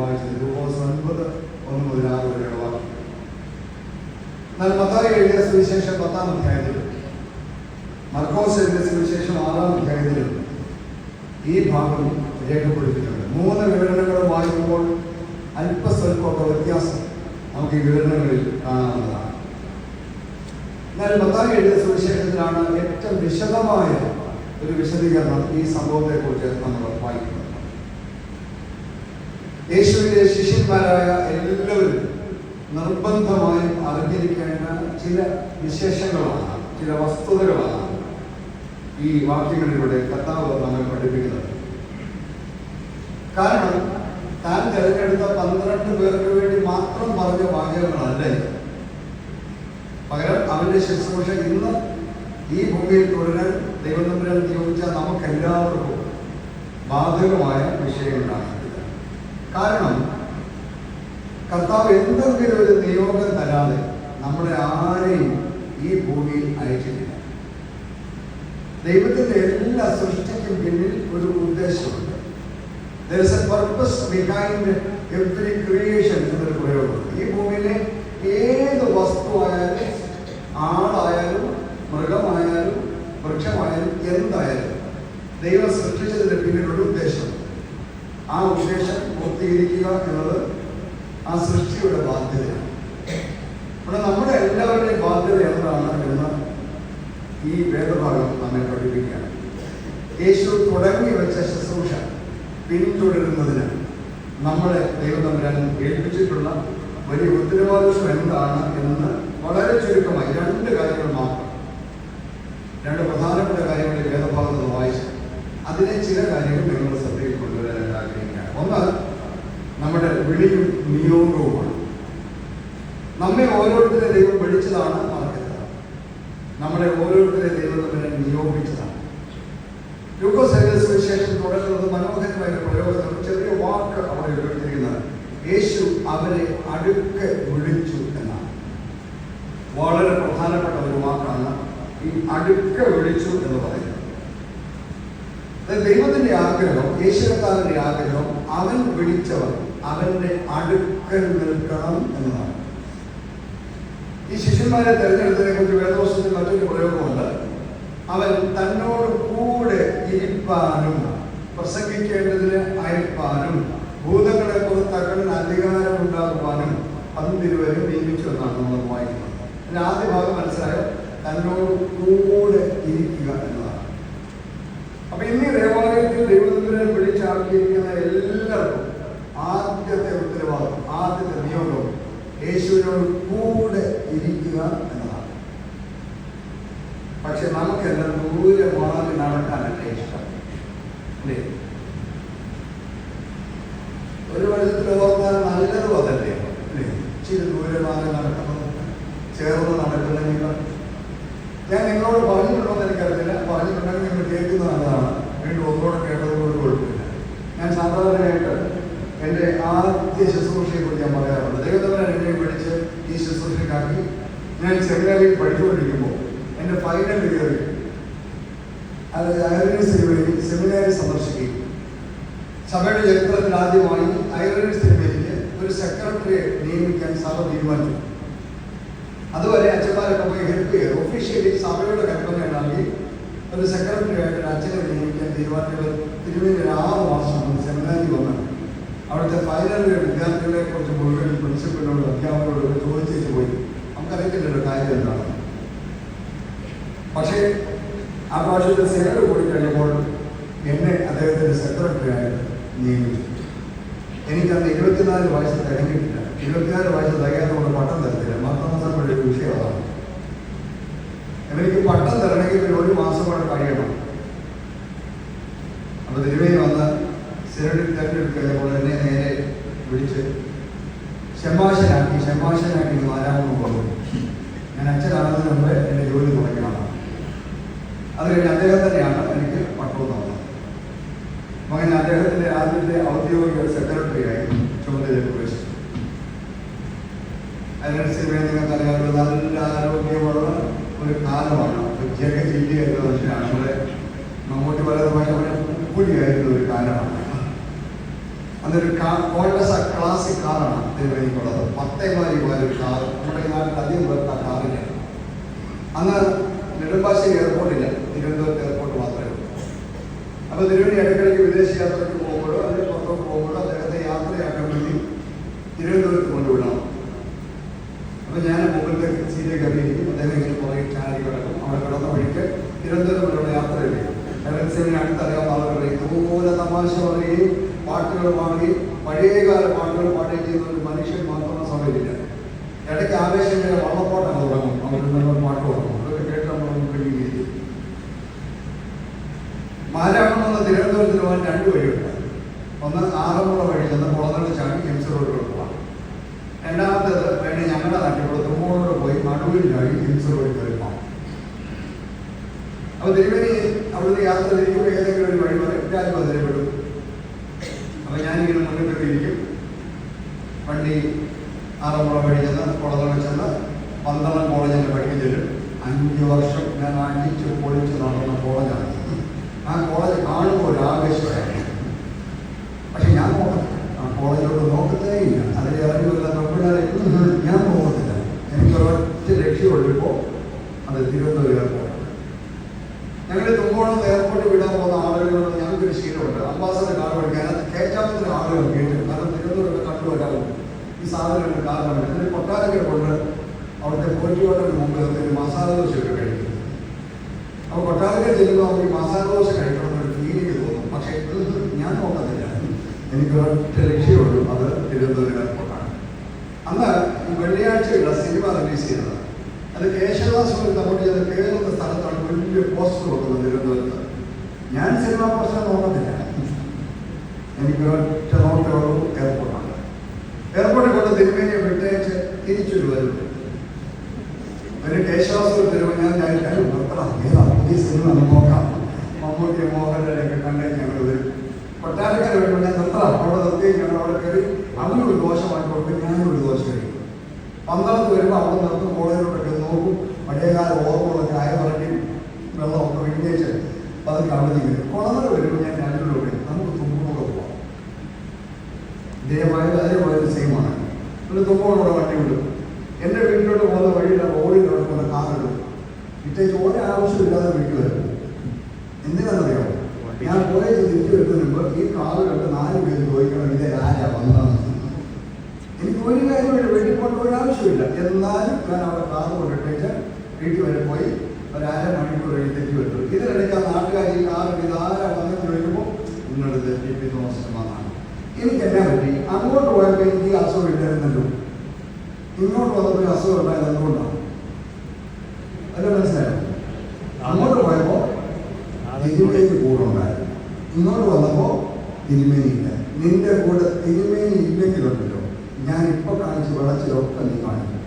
വായിച്ചത്. ലൂക്കോസ് 9:1-6 വരെയുള്ള വാക്യം. എന്നാൽ മത്തായി എഴുതിയ സുവിശേഷം 10-ാം അധ്യായത്തിലും മർക്കോസ് എഴുതിയ സുവിശേഷം 6-ാം അധ്യായത്തിലും ഈ ഭാഗം രേഖപ്പെടുത്തിയിട്ടുണ്ട്. 3 വിവരണങ്ങൾ വായിക്കുമ്പോൾ അല്പസ്വല്പമൊക്കെ വ്യത്യാസം നമുക്ക് ഈ വിവരണങ്ങളിൽ കാണാവുന്നതാണ്. എന്നാൽ മത്തായി എഴുതിയ സുവിശേഷത്തിലാണ് ഏറ്റവും വിശദമായ ഒരു വിശദീകരണം ഈ സംഭവത്തെക്കുറിച്ച് നമ്മൾ വായിക്കുന്നത്. യേശുവിന്റെ ശിഷ്യന്മാരായ എല്ലാവരും നിർബന്ധമായും അറിഞ്ഞിരിക്കേണ്ട ചില വിശേഷങ്ങളാണ്, ചില വസ്തുതകളാണ് ഈ വാക്യങ്ങളിലൂടെ കർത്താവ് നമ്മെ പഠിപ്പിക്കുന്നത്. കാരണം താൻ തിരഞ്ഞെടുത്ത 12 പേർക്ക് വേണ്ടി മാത്രം പറഞ്ഞ വാചകങ്ങളല്ലേ, പകരം അവന്റെ ശുശ്രൂഷ ഇന്ന് ഈ ഭൂമിയിൽ തുടരാൻ ദൈവതമ്പുരാൻ നിയോഗിച്ച നമുക്കെല്ലാവർക്കും ബാധകമായ വിഷയങ്ങളാണ്. കാരണം കർത്താവ് എന്തെങ്കിലും ഒരു നിയോഗം തരാതെ നമ്മളെ ആരെയും ഈ ഭൂമിയിൽ അയച്ചിട്ടില്ല. ദൈവത്തിന്റെ എല്ലാ സൃഷ്ടിക്കും പിന്നിൽ ഒരു ഉദ്ദേശമുണ്ട്. There is a purpose behind every creation എന്നൊരു പ്രയോഗമുണ്ട്. ഈ ഭൂമിയിലെ ഏത് വസ്തുവായാലും, ആളായാലും, മൃഗമായാലും, വൃക്ഷമായാലും, എന്തായാലും ദൈവം സൃഷ്ടിച്ചതിന് പിന്നിലൊരു ഉദ്ദേശമുണ്ട്. ആ ഉദ്ദേശം പൂർത്തീകരിക്കുക എന്നത് ആ സൃഷ്ടിയുടെ ബാധ്യതയാണ്. ഇവിടെ നമ്മുടെ എല്ലാവരുടെയും ബാധ്യത എന്താണ് എന്ന് ഈ വേദഭാഗം നമ്മെ പഠിപ്പിക്കുകയാണ്. യേശു തുടങ്ങി വെച്ച ശുശ്രൂഷ പിന്തുടരുന്നതിന് നമ്മളെ ദൈവതമ്പുരാൻ ഏൽപ്പിച്ചിട്ടുള്ള വലിയ ഉത്തരവാദിത്വം എന്താണ് എന്ന് വളരെ ചുരുക്കമായി 2 കാര്യങ്ങൾ മാത്രം, 2 പ്രധാനപ്പെട്ട കാര്യങ്ങൾ വേദഭാഗത്ത് വായിച്ച് അതിലെ ചില കാര്യങ്ങൾ നിങ്ങൾ ശ്രദ്ധയിൽ കൊണ്ടുവരാൻ ആഗ്രഹിക്കുകയാണ്. ഒന്ന്, നമ്മുടെ വിളിയും നിയോഗവുമാണ്. നമ്മെ ഓരോരുത്തരെ ദൈവം വിളിച്ചതാണ്, മറക്കരുത്. നമ്മളെ ഓരോരുത്തരെ ദൈവതമ്പുരാൻ നിയോഗിച്ചതാണ്. ലൂക്കോസ് എഴുതിയ സുവിശേഷം തുടങ്ങുന്നത് മനോഹരമായ പ്രയോഗത്തിൽ ചെറിയ വാക്ക് അവിടെ ഉപയോഗിച്ചിരിക്കുന്നത് യേശു അവരെ അടുക്കെ വിളിച്ചു എന്നാണ്. വളരെ പ്രധാനപ്പെട്ട ഒരു വാക്കാണ് ഈ അടുക്കെ വിളിച്ചു എന്ന് പറയുന്നത്. ദൈവത്തിന്റെ ആഗ്രഹം, യേശുവിന്റെ ആഗ്രഹം, അവൻ വിളിച്ചവർ അവന്റെ അടുക്കൽ നിൽക്കണം എന്നതാണ്. ഈ ശിഷ്യന്മാരെ തെരഞ്ഞെടുത്തതിനെ കുറിച്ച് വേദപുസ്തകത്തിൽ മറ്റൊരു പ്രയോഗമുണ്ട്. അവൻ തന്നോട് കൂടെ ഇരിപ്പാനും പ്രസംഗിക്കേണ്ടതിന് അയപ്പാനും ഭൂതങ്ങളെ പുറത്താക്കാൻ അധികാരമുണ്ടാകുവാനും 12 പേരെ നിയമിച്ചു എന്നാണ് നമ്മൾ വായിക്കുന്നത്. അതിന്റെ ആദ്യ ഭാഗം മനസ്സിലായോ? തന്നോട് കൂടെ ഇരിക്കുക എന്നതാണ്. അപ്പൊ ഇന്ന് ദേവാലയത്തിൽ ദൈവത്തിനെ വിളിച്ചാക്കിയിരിക്കുന്ന എല്ലാവർക്കും ആദ്യത്തെ ഉത്തരവാദിത്വം, ആദ്യത്തെ നിയോഗം യേശുവിനോട് കൂടെ ഇരിക്കുക എന്നതാണ്. പക്ഷെ നമുക്കെല്ലാം ദൂരെ മാറി നടക്കാനല്ല ഇഷ്ടം, അല്ലേ? ഒരു വശത്തിൽ ഓർത്താൽ നല്ലതും അതല്ലേ, അല്ലേ? ഇച്ചിരി ദൂരെ മാറി നടക്കുന്നത്, ചേർന്ന് നടക്കുന്നതിനേക്കാൾ. ഞാൻ നിങ്ങളോട് പറഞ്ഞിട്ടുണ്ടോ എന്ന് എനിക്കറിയില്ല. പറഞ്ഞിട്ടുണ്ടെങ്കിൽ നിങ്ങൾ കേൾക്കുന്നത് നല്ലതാണ്. വീണ്ടും ഒന്നുകൂടെ കേട്ടതുകൊണ്ട് കുഴപ്പമില്ല. ഞാൻ സാധാരണയായിട്ട് എൻ്റെ ആദ്യ ശുശ്രൂഷയെക്കുറിച്ച് ഞാൻ പറയാറുണ്ട്. ദൈവത്തവരാൻ എന്നെ വിളിച്ച് ഈ ശുശ്രൂഷയ്ക്കാക്കി. ഞാൻ സെമിനാരിയിൽ പഠിച്ചുകൊണ്ടിരിക്കുമ്പോൾ എൻ്റെ ഫൈനൽ ഇയറിൽ അത് ഐറനീസിന് വേണ്ടി സെമിനാരി സന്ദർശിക്കുകയും സഭയുടെ ചരിത്രത്തിൽ ആദ്യമായി ഐറനീസിന് വേണ്ടി ഒരു സെക്രട്ടറിയെ നിയമിക്കാൻ സഭ തീരുമാനിച്ചു. അതുവരെ അച്ഛന്മാരൊക്കെ പോയി ഹെൽപ്പ് ചെയ്തു. ഒഫീഷ്യലി സഭയുടെ കൽപ്പന നൽകി ഒരു സെക്രട്ടറി ആയിട്ട് അച്ഛനെ നിയമിക്കാൻ തീരുമാനിച്ചത് തിരുവനന്തപുരം 6 മാസം സെമിനാരി വന്ന് അവിടുത്തെ ഫൈനൽ വിദ്യാർത്ഥികളെ കുറിച്ച് മുഴുവൻ പ്രിൻസിപ്പലിനോട് അധ്യാപകരോട് ചോദിച്ചു പോയി. നമുക്കറിയത്തില്ലല്ലോ കാര്യം എന്താണ്. പക്ഷേ ആ പ്രാവശ്യത്തെ സേവനം കൂടി കഴിഞ്ഞപ്പോൾ എന്നെ അദ്ദേഹത്തിൻ്റെ സെക്രട്ടറിയായിട്ട് നിയമിച്ചു. എനിക്കന്ന് 24 വയസ്സ് തികഞ്ഞിട്ടില്ല. 24 വയസ്സ് തികയാത്തതുകൊണ്ട് പട്ടം തരത്തില്ല. 10 മാസം കൂടെ ഒരു വിഷയം അതാണ്. എനിക്ക് പട്ടം തരണമെങ്കിൽ 1 മാസം കൂടെ കഴിയണം. അപ്പോൾ തിരുവേനി വന്ന് സെക്രട്ടറി തിരഞ്ഞെടുക്കുമ്പോൾ എന്നെ നേരെ വിളിച്ച് ശമ്പാശനാക്കി വരാമെന്ന് പറഞ്ഞു. ഞാൻ അച്ഛനാകുന്നതിന് മുമ്പ് എൻ്റെ ജോലി തുടങ്ങണം. അത് കഴിഞ്ഞ് അദ്ദേഹം തന്നെയാണ് എനിക്ക് പട്ടവും തന്നത്. മകൻ അദ്ദേഹത്തിൻ്റെ ആദ്യത്തെ ഔദ്യോഗിക സെക്രട്ടറിയായി ചുമതലയിൽ പ്രവേശിച്ചു. അതിനനുസരിച്ച് നിങ്ങൾക്ക് അറിയാവുന്ന നല്ല ആരോഗ്യമുള്ള ഒരു കാലമാണ്. ജഗജില്യ എന്ന മനുഷ്യനാണ്. നമ്മുടെ മമ്മൂട്ടി പല ഭാഷ പുലിയായിരുന്ന ഒരു കാലമാണ്. അതൊരു കോൺഗ്രസ് ക്ലാസിക് കാറാണ് തിരുവനന്തപുരത്തുള്ളത്. 10 രൂപ ഒരു കാർ. നമ്മുടെ ഈ നാട്ടിൽ അധികം പേർക്ക് ആ കാറില്ല. അന്ന് നെടുമ്പാശ്ശേരി എയർപോർട്ടില്ല, തിരുവനന്തപുരത്ത് എയർപോർട്ട് മാത്രമേ ഉള്ളൂ. അപ്പോൾ തിരുവനന്തപുരം ഇടയ്ക്കിടയ്ക്ക് വിദേശ യാത്രയ്ക്ക് പോകുമ്പോഴോ അതിന് പുറത്തോട്ട് പോകുമ്പോഴോ അദ്ദേഹത്തെ യാത്രയാക്കാൻ വേണ്ടി തിരുവനന്തപുരത്ത് കൊണ്ടുവിടണം. അപ്പോൾ ഞാൻ മുകളിലെ സീറ്റിൽ കയറിയിരിക്കും, അദ്ദേഹം ഇങ്ങനെ പുറകെ ചാനൽ കിടക്കും. അവിടെ കിടന്ന വഴിക്ക് തിരുവനന്തപുരം വരെയുള്ള യാത്രയില്ലേ, കരൻസിനെ അടുത്തറിയാവുന്ന ആളുകൾ ഇതുപോലെ തമാശ പറയുകയും പാട്ടുകൾ പാടുകയും പഴയകാല പാട്ടുകൾ പാടുകയും ചെയ്യുന്ന ഒരു മനുഷ്യൻ മാത്രം സമയമില്ല. ഇടയ്ക്ക് ആവേശം വരെ വള്ളപ്പാട്ടങ്ങൾ തുടങ്ങും, അവരുടെ നമ്മൾ പാട്ട് തുടങ്ങും. അതൊക്കെ കേട്ട് നമ്മൾ കഴിയുകയും മാരാമണമെന്ന് തിരുവനന്തപുരത്തിന് പോകാൻ 2 വഴിയുണ്ട്. ഒന്ന് ആറന്മുള വഴി ചെന്ന് കുളനട ചാടി എംസ് റോഡിലോട്ട് പോകാം. രണ്ടാമത്തേത് വേണ്ടി ഞങ്ങളുടെ നാട്ടിലൂടെ തുമ്പോളോട് പോയി നടുവിൽ ചാടി എംസ് റോഡിൽ കയറി പോകാം. അപ്പോൾ തിരുവനി അവിടുന്ന് യാത്ര തിരിക്കുമ്പോൾ ഏതെങ്കിലും ഒരു വഴി പറയും രാജ്യം അതിരപ്പെടും. അപ്പോൾ ഞാനിങ്ങനെ മുന്നിൽ കയറിയിരിക്കും. വണ്ടി ആറന്മുള വഴി ചെന്ന് കുളനട ചെന്ന് 12 കോളേജിൻ്റെ പഠിക്കാൻ ചെല്ലും. 5 വർഷം ഞാൻ അടിച്ച് പൊളിച്ച് നടന്ന കോളേജാണ്. ആ കോളേജ് കാണുമ്പോൾ ഒരു ആവേശമായിരുന്നു. പക്ഷെ ഞാൻ ആ കോളേജിലോട്ട് നോക്കത്തേ ഇല്ല. അതിൽ ഇറങ്ങി വരുന്ന പെൺപിള്ളേരെ ഞാൻ നോക്കത്തില്ല. എനിക്കൊരൊറ്റ ലക്ഷ്യമുള്ളപ്പോൾ അത് തിരുവനന്തപുരം എയർപോർട്ട്. ഞങ്ങൾ തുമ്പോളം എയർപോർട്ടിൽ വിടാൻ പോകുന്ന ആളുകളോട് ഞങ്ങൾക്കൊരു ശീലമുണ്ട്. അംബാസഡർ കാർ പഠിക്കാൻ അതിനകത്ത് കേറ്റാമത്തിന് ആളുകൾ കേട്ടു. കാരണം തിരുവനന്തപുരം കണ്ടുവരാവും ഈ സാധനങ്ങൾ കാരണം. എന്നിട്ട് കൊട്ടാരക്കര കൊണ്ട് അവിടുത്തെ പോറ്റിയോട്ടത്തിന് മുമ്പ് ഒരു മസാല ദോശയൊക്കെ കഴിക്കും. അപ്പോൾ കൊട്ടാരക്കര ചെല്ലുമ്പോൾ നമുക്ക് ഈ മസാല ദോശ കഴിക്കണമെന്നൊരു ഫീലിംഗ് തോന്നും. പക്ഷേ ഞാൻ നോക്കത്തില്ല. എനിക്കൊരൊറ്റ ലക്ഷ്യമുള്ളൂ, അത് തിരുവനന്തപുരം എയർപോർട്ടാണ്. അന്ന് ഈ വെള്ളിയാഴ്ചയുള്ള സിനിമ റിലീസ് ചെയ്തത്. അത് കേശവദാസ് അങ്ങോട്ട് ചെയ്ത് കയറുന്ന സ്ഥലത്താണ് വലിയ പോസ്റ്റർ വെക്കുന്നത് തിരുവനന്തപുരത്ത്. ഞാൻ സിനിമ പോസ്റ്റർ നോക്കത്തില്ല. എനിക്കൊരൊറ്റ നോട്ടമുള്ളൂ, എയർപോർട്ടാണ്. എയർപോർട്ടിൽ കൊണ്ട് തിരുമേനിയെ വിട്ടയച്ച് തിരിച്ചൊരു വരും. ഒരു കേശവാസ് തരുമ്പോൾ ഞാൻ നിർത്തണം, ഏതാണ് പുതിയ സിനിമ നോക്കാം. മമ്മൂട്ടി മോഹൻലാലൊക്കെ കണ്ടേ ഞങ്ങൾ വരും. കൊട്ടാരക്കര വരുമ്പോൾ ഞാൻ നിർത്തണം, അവിടെ നിർത്തി ഞങ്ങൾ അവിടെ കയറി അങ്ങനെ ഒരു ദോശ വാങ്ങിക്കൊടുക്കും, ഞാനൊരു ദോശ കഴിക്കും. 12 വരുമ്പോൾ അവിടെ നിർത്തും, കോളേജിലോട്ടൊക്കെ നോക്കും. പഴയകാല ഓർമ്മകളൊക്കെ അയവറക്കി വെള്ളമൊക്കെ വിളിച്ച് പതുക്കെ അവിടെ വരും. കുളനട വരുമ്പോൾ ഞാൻ 2 രൂപ നമുക്ക് തുമ്പോളൊക്കെ പോകാം. ഇതേമായത് അതേപോലെ സെയിമാണ്. ഒരു തുമ്പോളോടെ വണ്ടി വിടും. എൻ്റെ വീട്ടിലോട്ട് പോകുന്ന വഴിയില്ല, റോഡിലോട്ട് പോകുന്ന കാറിടും. ഇട്ടേച്ച് ഒരാവശ്യമില്ലാതെ വീട്ടിൽ വരും. എന്തിനാണെന്നറിയാമോ? ഞാൻ കോളേജ് തിരിച്ചു വരുന്നതിന് ഈ കാറ് കണ്ട് 4 പേര് ചോദിക്കണം ഇതേ ആരാ വന്നതെന്ന്. എനിക്ക് ഒരു കാര്യമില്ല, വീട്ടിൽ കൊണ്ട് ഒരാവശ്യമില്ല. എന്നാലും ഞാൻ അവിടെ കാറ് കൊണ്ടിട്ടേച്ച് വീട്ടിൽ വരെ പോയി ഒരു 1/2 മണിക്കൂർ കഴിഞ്ഞ് തെറ്റി വരും. ഇതിനിടയ്ക്ക് ആ നാട്ടുകാർ ഈ കാറ് ഇത് ആരാ വന്നെന്ന് ചോദിക്കുമ്പോൾ നിങ്ങളിത് ടി.പി. തോമസ് വന്നാണ്. എനിക്കെന്നാ പറ്റി? അങ്ങോട്ട് പോയപ്പോൾ എനിക്ക് അസുഖം ഇല്ലായിരുന്നല്ലോ, ഇങ്ങോട്ട് വന്നപ്പോൾ ഒരു അസുഖം ഉണ്ടായത് എന്തുകൊണ്ടാണ്? അല്ല മനസ്സിലായോ? അങ്ങോട്ട് പോയപ്പോൾ തിരുമേനി കൂടെ ഉണ്ടായിരുന്നു, ഇങ്ങോട്ട് വന്നപ്പോൾ തിരുമേനി ഇല്ല. നിന്റെ കൂടെ തിരുമേനി ഇല്ലെങ്കിലുണ്ടല്ലോ ഞാൻ ഇപ്പോൾ കാണിച്ച് വിളച്ചിലൊക്കെ നീ കാണിക്കും.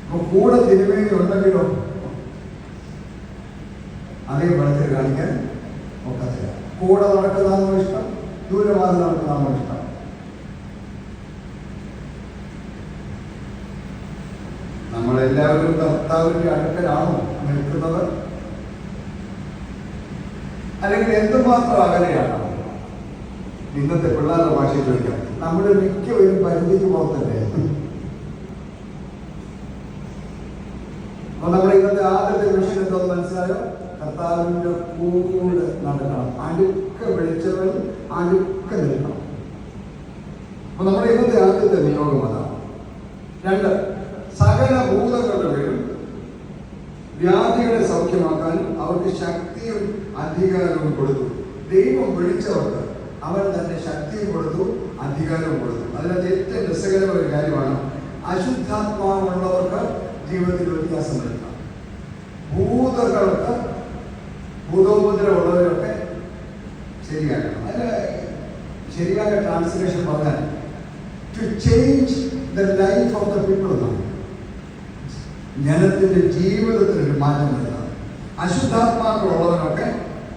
അപ്പോൾ കൂടെ തിരുമേനി ഉണ്ടെങ്കിലോ അതേ വിളച്ചിൽ കാണിക്കാൻ ഒക്കത്തില്ല. കൂടെ നടക്കുന്നതാണോ ഇഷ്ടം, ദൂരമാറി നടക്കുന്നതാണോ ഇഷ്ടം? നമ്മളെല്ലാവരും കർത്താവിൻ്റെ അടുക്കലാണോ നിൽക്കുന്നത്? അല്ലെങ്കിൽ എന്തുമാത്രം അകലെയാണ്? ഇന്നത്തെ പിള്ളേരുടെ ഭാഷയിൽ ചോദിക്കാം, നമ്മുടെ മിക്കവരും പരിധിക്ക് പുറത്തല്ലേ? അപ്പൊ നമ്മുടെ ഇന്നത്തെ ആദ്യത്തെ വിഷയം എന്തോന്ന് മനസ്സിലായോ? കർത്താവിൻ്റെ കൂടെ നടക്കണം, അടുക്ക വിളിച്ചവൻ അടുക്ക നിൽക്കണം. അപ്പൊ നമ്മുടെ ഇന്നത്തെ ആദ്യത്തെ നിയോഗം അതാണ്. 2, സകല ഭൂതങ്ങളുടെ പേരും വ്യാധികളെ സൗഖ്യമാക്കാൻ അവർക്ക് ശക്തിയും അധികാരവും കൊടുത്തു. ദൈവം വിളിച്ചവർക്ക് അവൻ തന്നെ ശക്തിയും കൊടുത്തു, അധികാരവും കൊടുത്തു. അതിനകത്ത് ഏറ്റവും രസകരമായ ഒരു കാര്യമാണ്, അശുദ്ധാത്മാവുള്ളവർക്ക് ജീവിതത്തിൽ വ്യത്യാസം വരുത്താം. ഭൂതങ്ങൾക്ക് ഭൂതോപദ്രവമുള്ളവരൊക്കെ ശരിയാക്കണം. അതിന് ശരിയായ ട്രാൻസ്ലേഷൻ പറഞ്ഞാൽ to change the life of the people എന്നാണ്. ജനത്തിന്റെ ജീവിതത്തിനൊരു മാറ്റം വരുന്നത്. അശുദ്ധാത്മാക്കളുള്ളവരൊക്കെ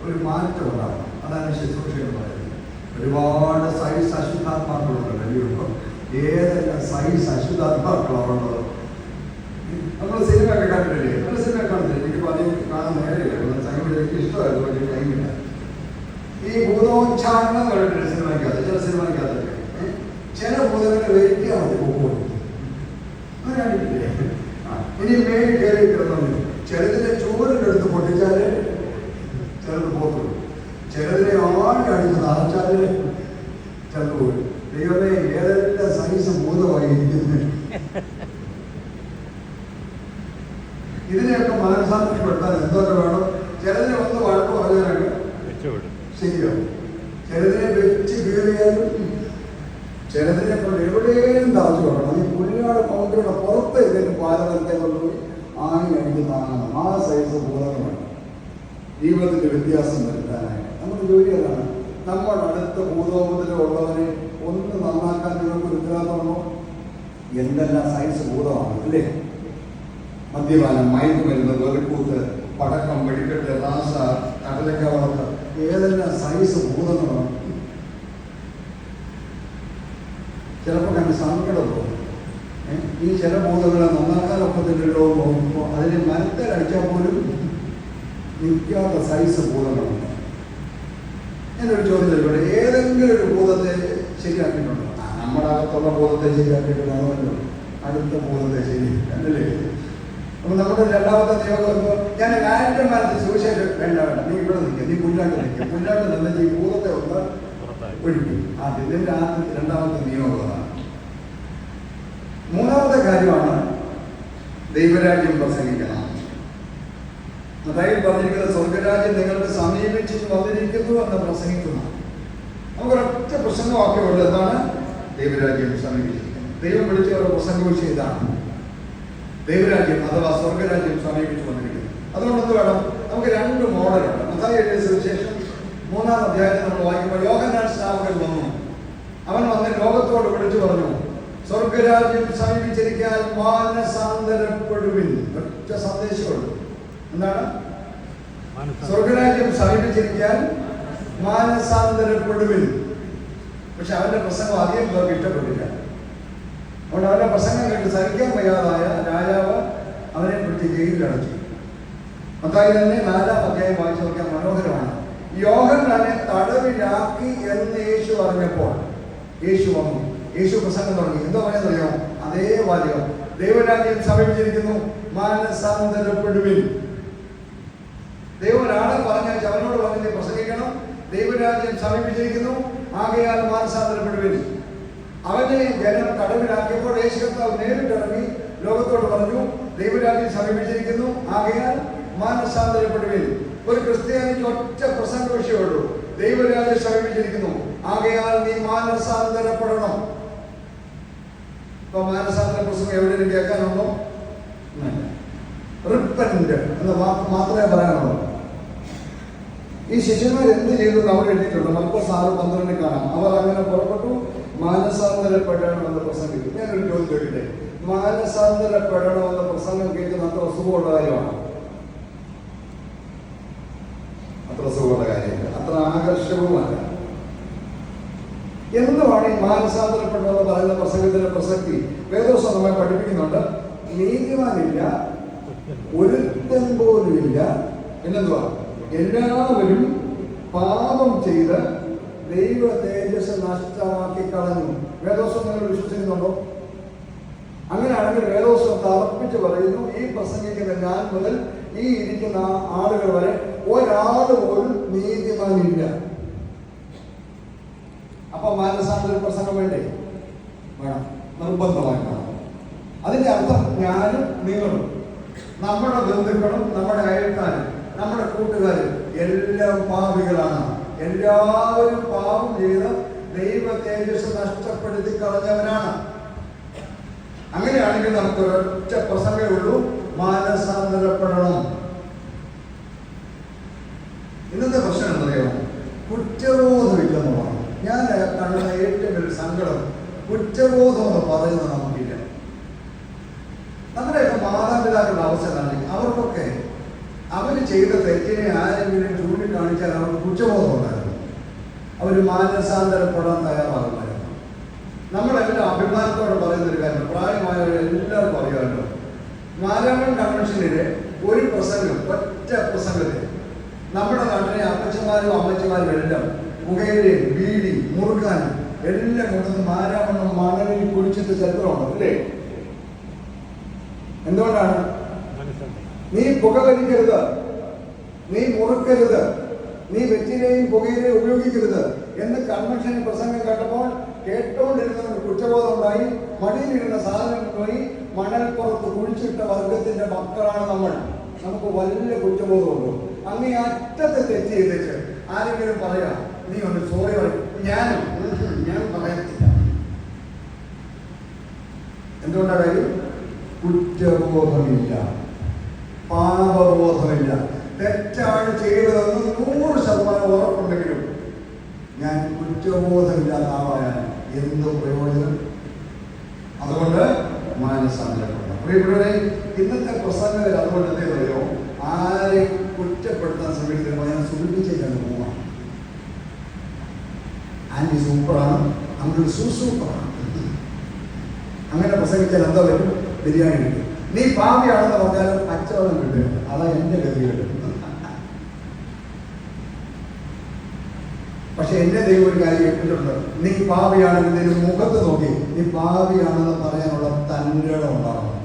ഒരു മാറ്റം ഉണ്ടാവണം. അതാണ് ശുശ്രൂഷകൾ പറയുന്നത്. ഒരുപാട് സൈസ് അശുദ്ധാത്മാക്കളുണ്ട്. ഏതെല്ലാം സൈസ് അശുദ്ധാത്മാക്കളാണുള്ളത്? നമ്മൾ സിനിമ ഒക്കെ കണ്ടിട്ടില്ലേ? നമ്മൾ സിനിമ കണ്ടിട്ടില്ല. എനിക്ക് പലരും കാണാൻ നേരെയില്ല. എനിക്ക് ഇഷ്ടമായിരുന്നു, വലിയ ടൈമില്ല. ഈ ഭൂതോച്ചാരണം കണ്ടിട്ടില്ല സിനിമയ്ക്കകത്ത്. ചില സിനിമയ്ക്കകത്തൊക്കെ ചില ഭൂതങ്ങളെ വെയിറ്റ് മതി പോകും. അങ്ങനെയാണില്ലേ? ഇനി മേൽ കയറി കിടന്നു ചിലതിനെ ചൂടിലെടുത്ത് പൊട്ടിച്ചാല് ചിലത് പോത്തുള്ളൂ, ചിലതിനെ ആഴടിച്ച് നിറച്ചാല് ചിലത് പോയി. ദൈവമേ, ഏതെല്ലാം സൈസ് ഭൂതമായിരിക്കുന്നു. ഇതിനെയൊക്കെ മാനസാന്തരപ്പെടുത്താൻ എന്തൊക്കെ വേണം? ചിലതിനെ ഒന്ന് വഴക്ക് പറഞ്ഞാലൊക്കെ ശരിയാവും, ചിലതിനെ വെച്ച് കീറിയാലും ചിലതിനെ കൊണ്ട് എവിടെയും തറച്ചു കൊടുക്കണം. ഈ പുലിയാട് കൗണ്ടറുടെ പുറത്ത് ഏതെങ്കിലും പാലനത്തെ കൊണ്ടുപോയി ആണി അടിക്കുന്നതാണ്. ആ സൈസ് ഭൂതങ്ങളാണ് ജീവിതത്തിന്റെ വ്യത്യാസം വരുത്താനായിട്ട്. നമ്മുടെ ജോലി അതാണ്. നമ്മുടെ അടുത്ത ഭൂതോപത്തിലുള്ളവരെ ഒന്ന് നന്നാക്കാൻ നിങ്ങൾക്ക് ഉത്തരവാദിത്തമാണോ? എന്തെല്ലാം സൈസ് ഭൂതമാണ് അല്ലേ? മദ്യപാനം, മയക്കുമരുന്ന്, വെറുക്കൂത്ത്, പടക്കം, വെടിക്കെട്ട്, റാസ, കടലക്ക വളർത്ത്, ഏതെല്ലാം സൈസ് ഭൂതങ്ങളാണ്. ചിലപ്പോൾ കണ്ട് സങ്കടം തോന്നും. ഈ ചില ഭൂതങ്ങളെ നന്നാക്കാനൊപ്പത്തില്ലല്ലോ നോക്കുമ്പോൾ അതിനെ മരത്തിലടിച്ചാൽ പോലും നിൽക്കാത്ത സൈസ് ഭൂതങ്ങളുണ്ട്. ഞാനൊരു ചോദ്യം തരുമ്പോൾ ഏതെങ്കിലും ഒരു ഭൂതത്തെ ശരിയാക്കിയിട്ടുണ്ടോ? നമ്മുടെ അകത്തുള്ള ഭൂതത്തെ ശരിയാക്കിയിട്ടുണ്ടോ? അടുത്ത ഭൂതത്തെ ശരിയല്ലേ? അപ്പൊ നമ്മുടെ രണ്ടാമത്തെ നിയോഗം ഞാൻ രാജന്മാരത്തെ സുവിശേഷം വേണ്ട നീ ഇവിടെ നിൽക്കുക, നീ മുന്നോട്ട് നിൽക്കുക, മുന്നോട്ട് നിന്ന് ഈ ഭൂതത്തെ ഒന്ന് ഒഴിക്കും. ഇതിന്റെ രണ്ടാമത്തെ നിയോഗമാണ്. മൂന്നാമത്തെ കാര്യമാണ് ദൈവരാജ്യം പ്രസംഗിക്കണം. അതായത് പറഞ്ഞിരിക്കുന്നത് സ്വർഗരാജ്യം നിങ്ങൾക്ക് സമീപിച്ച് വന്നിരിക്കുന്നു എന്ന് പ്രസംഗിക്കുന്നു. നമുക്കൊരൊറ്റ പ്രസംഗവാക്യമുണ്ട്, എന്താണ്? ദൈവരാജ്യം സമീപിച്ചിരിക്കുന്നത്. ദൈവം വിളിച്ച ഒരു പ്രസംഗവും ചെയ്താണ് ദൈവരാജ്യം അഥവാ സ്വർഗരാജ്യം സമീപിച്ചു വന്നിരിക്കുന്നു. അതുകൊണ്ടെന്ന് വേണം നമുക്ക് രണ്ട് മോഡലുണ്ട്. മത്തായി എഴുതിയ സുവിശേഷം 3-ാം അധ്യായത്തിൽ നമ്മൾ വായിക്കുമ്പോൾ യോഹന്നാൻ സ്നാപകൻ വന്നു. അവൻ വന്ന് ലോകത്തോട് വിളിച്ചു പറഞ്ഞു, സ്വർഗരാജ്യം സമീപിച്ചിരിക്കാൻ മാനസാന്തരപ്പെടുവിൻ. ഒറ്റ സന്ദേശമുള്ളൂ. എന്താണ്? സ്വർഗരാജ്യം സമീപിച്ചിരിക്കാൻ മാനസാന്തരപ്പെടുവിൻ. പക്ഷെ അവന്റെ പ്രസംഗം അധികം പേർക്ക് ഇഷ്ടപ്പെട്ടില്ല. അതുകൊണ്ട് അവന്റെ പ്രസംഗം കേട്ട് സഹിക്കാൻ വയ്യാതായ രാജാവ് അവനെ പിടിച്ച് ജയിലിലടച്ചു. മത്തായി തന്നെ 4-ാം അധ്യായം വായിച്ചു നോക്കിയാൽ മനോഹരമാണ്. യോഹന്നാനെ തടവിലാക്കി എന്ന് യേശു പറഞ്ഞപ്പോൾ യേശു വന്നു. യേശു പ്രസംഗം തുടങ്ങി. എന്തോ പറയുന്നറിയോ? അതേ വാചകം, ദൈവരാജ്യം സമീപിച്ചിരിക്കുന്നു, മാനസാന്തരപ്പെടുവിൻ. ദൈവം ഒരാളെ പറഞ്ഞാൽ അവനോട് പറഞ്ഞ് പ്രസംഗിക്കണം, ദൈവരാജ്യം സമീപിച്ചിരിക്കുന്നു, ആകയാൽ മാനസാന്തരപ്പെടുവിൻ. അവനെ ജനം തടവിലാക്കിയപ്പോൾ യേശു കർത്താവ് നേരിട്ടിറങ്ങി ലോകത്തോട് പറഞ്ഞു, ദൈവരാജ്യം സമീപിച്ചിരിക്കുന്നു, ആകയാൽ മാനസാന്തരപ്പെടുവിൻ. ഒരു ക്രിസ്ത്യാനിക്ക് ഒറ്റ പ്രസംഗ വിഷയമുള്ളൂ, ദൈവരാജ്യം സമീപിച്ചിരിക്കുന്നു, ആകയാൽ നീ മാനസാന്തരപ്പെടണം. ഇപ്പൊ മാനസാന്തര പ്രസംഗം എവിടെയും കേൾക്കാനുണ്ടോ? റിപ്പന്റ് എന്ന വാക്ക് മാത്രമേ പറയാനുള്ളൂ. ഈ ശിഷ്യന്മാർ എന്ത് ചെയ്തു നമ്മൾ എഴുതിയിട്ടുണ്ട്. മർക്കോസ് 6:12 കാണാം. അവർ അങ്ങനെ പുറപ്പെട്ടു, മാനസാന്തരപ്പെടണമെന്ന് പ്രസംഗിച്ചു. ഞാനൊരു ചോദ്യം ചോദിക്കട്ടെ, മാനസാന്തരപ്പെടണമെന്ന പ്രസംഗം കേൾക്കുന്ന അത്ര സുഖമുള്ള കാര്യമാണ്? അത്ര സുഖമുള്ള കാര്യമില്ല, അത്ര ആകർഷകവുമല്ല. എന്തുമാണ് ഈ മാനസാന്തരപ്പെടണമെന്ന് പറയുന്ന പ്രസംഗത്തിന്റെ പ്രസക്തി? വേദോസം നമ്മെ പഠിപ്പിക്കുന്നുണ്ട്. നീതിമാനില്ല, ഒരുത്തൻ പോലും ഇല്ല. പിന്നെന്തുവാ? എല്ലാവരും പാപം ചെയ്ത് ദൈവ തേജസ് നഷ്ടമാക്കി കളഞ്ഞു. വേദോസം നിങ്ങൾ വിശ്വസിക്കുന്നുണ്ടോ? അങ്ങനെയാണെങ്കിൽ വേദോസം തറപ്പിച്ച് പറയുന്നു, ഈ പ്രസംഗിക്കുന്ന ഞാൻ മുതൽ ഈ ഇരിക്കുന്ന ആളുകൾ വരെ ഒരാൾ പോലും നീതിമാനില്ല. അപ്പൊ മാനസാന്തര പ്രസംഗം വേണ്ടേ? വേണം, നിർബന്ധമായി വേണം. അതിന്റെ അർത്ഥം ഞാനും നിങ്ങളും, നമ്മുടെ ബന്ധുക്കളും, നമ്മുടെ അയൽക്കാരും, നമ്മുടെ കൂട്ടുകാരും എല്ലാം പാപികളാണ്. എല്ലാവരും പാപം ചെയ്ത് ദൈവ തേജസ് നഷ്ടപ്പെടുത്തി കളഞ്ഞവരാണ്. അങ്ങനെയാണെങ്കിൽ നമുക്ക് ഒരൊറ്റ പ്രസംഗമേ ഉള്ളൂ, മാനസാന്തരപ്പെടണം. ഇന്നത്തെ പ്രശ്നം എന്തറിയോ? കുറ്റബോധമില്ലെന്നുള്ളതാണ്. ഞാൻ കാണുന്ന ഏറ്റവും വലിയ സങ്കടം. കുറ്റബോധം എന്ന് പറയുന്നത് നമുക്കില്ല. നമ്മുടെയൊക്കെ മാതാപിതാക്കളുടെ അവസ്ഥ കാണിക്കും. അവർക്കൊക്കെ അവർ ചെയ്ത തെറ്റിനെ ആരെങ്കിലും ചൂണ്ടിക്കാണിച്ചാൽ അവർക്ക് കുറ്റബോധം ഉണ്ടായിരുന്നു. അവർ മാനസാന്തരപ്പെടാൻ തയ്യാറാകുമായിരുന്നു. നമ്മളെല്ലാം അഭിമാനത്തോടെ പറയുന്നൊരു കാര്യം, പ്രായമായവരെല്ലാവർക്കും അറിയാമല്ലോ, മാരാമൺ കൺവെൻഷനിലെ ഒരു പ്രസംഗം, ഒറ്റ പ്രസംഗത്തിൽ നമ്മുടെ നാട്ടിലെ അപ്പച്ചന്മാരും അമ്മച്ചമാരും എല്ലാം പുകയിലയും ബീഡി മുറുക്കാനും എല്ലാം കൊണ്ടുവന്ന് മാരാമണ്ണം മണലിൽ കുഴിച്ചിട്ട് ചരിത്രമുണ്ട് അല്ലേ? എന്തുകൊണ്ടാണ്? നീ പുക വലിക്കരുത്, നീ മുറുക്കരുത്, നീ വെറ്റിലെയും പുകയിലെയും ഉപയോഗിക്കരുത് എന്ന് കൺവെൻഷൻ പ്രസംഗം കേട്ടപ്പോൾ കേട്ടോണ്ടിരുന്ന കുറ്റബോധം ഉണ്ടായി. മടിയിലിരുന്ന സാധനം പോയി മണൽപ്പുറത്ത് കുഴിച്ചിട്ട വർഗത്തിന്റെ മക്കളാണ് നമ്മൾ. നമുക്ക് വലിയ കുറ്റബോധമുള്ളൂ. അങ്ങ് ഈ അറ്റത്തെ തെറ്റ് ചെയ്തിട്ട് ആരെങ്കിലും പറയാം, നീ ഒന്ന് സോറി പറയും, ഞാൻ പറയത്തില്ല. എന്തുകൊണ്ടാ കാര്യം? കുറ്റബോധമില്ല, പാപബോധമില്ല. തെറ്റാണ് ചെയ്തതെന്ന് 100% ഉറപ്പുണ്ടെങ്കിലും ഞാൻ കുറ്റബോധമില്ലാത്ത ആളായാൽ എന്ത് പ്രയോജനം? അതുകൊണ്ട് മാനസാന്തരപ്പെടണം. പ്രിയപ്പെട്ടവരെ, ഇന്നത്തെ പ്രസംഗത്തിൽ അതുകൊണ്ട് എന്തേ പറയോ, ആരെയും കുറ്റപ്പെടുത്താൻ ശ്രമിക്കുമ്പോൾ ഞാൻ സൂചിപ്പിച്ചേക്കാണ് പോവാം. ആൻറ്റി സൂപ്പറാണ്, അങ്കിൾ സൂപ്പറാണ്. അങ്ങനെ പ്രസംഗിച്ചാൽ എന്താ വരും? ബിരിയാണി കിട്ടും. നീ പാപിയാണെന്ന് പറഞ്ഞാലും അച്ചവെള്ളം കിട്ടും. അതാ എന്റെ ഗതികേട്. പക്ഷെ എന്നെ ദൈവം ഒരു കാര്യം കേട്ടിട്ടുണ്ട്, നീ പാപിയാണെങ്കിൽ നിന്റെ മുഖത്ത് നോക്കി നീ പാപിയാണെന്ന് പറയാനുള്ള തൻ്റെ ഉണ്ടാവണം.